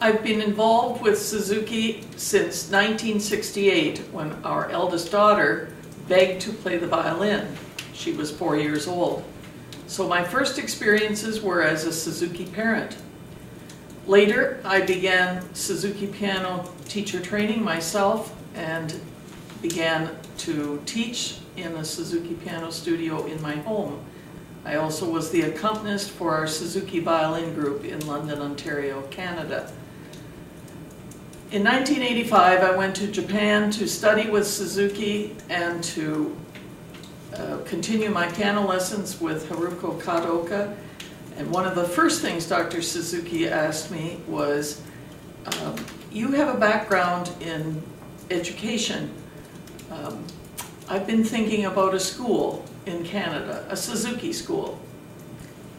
I've been involved with Suzuki since 1968 when our eldest daughter begged to play the violin. She was 4 years old. So my first experiences were as a Suzuki parent. Later, I began Suzuki piano teacher training myself and began to teach in a Suzuki piano studio in my home. I also was the accompanist for our Suzuki violin group in London, Ontario, Canada. In 1985, I went to Japan to study with Suzuki and to continue my piano lessons with Haruko Kadoka. And one of the first things Dr. Suzuki asked me was, you have a background in education. I've been thinking about a school in Canada, a Suzuki school.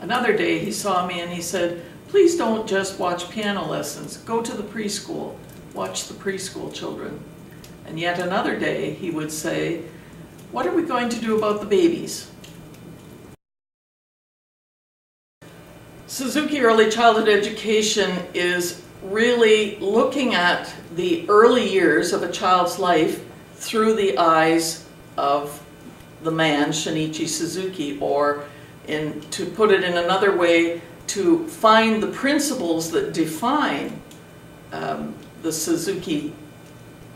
Another day he saw me and he said, please don't just watch piano lessons, go to the preschool, watch the preschool children. And yet another day he would say, what are we going to do about the babies? Suzuki Early Childhood Education is really looking at the early years of a child's life through the eyes of the man, Shinichi Suzuki, or to put it in another way, to find the principles that define the Suzuki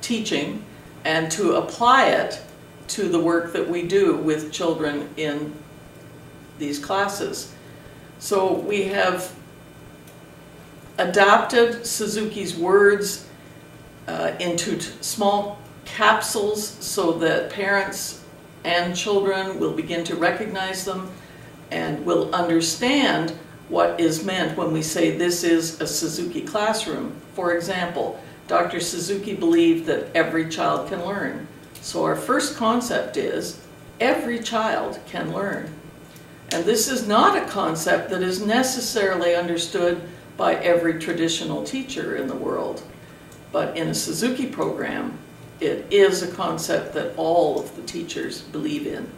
teaching and to apply it to the work that we do with children in these classes. So we have adapted Suzuki's words into small capsules so that parents and children will begin to recognize them and will understand what is meant when we say this is a Suzuki classroom. For example, Dr. Suzuki believed that every child can learn. So our first concept is every child can learn. And this is not a concept that is necessarily understood by every traditional teacher in the world. But in a Suzuki program, it is a concept that all of the teachers believe in.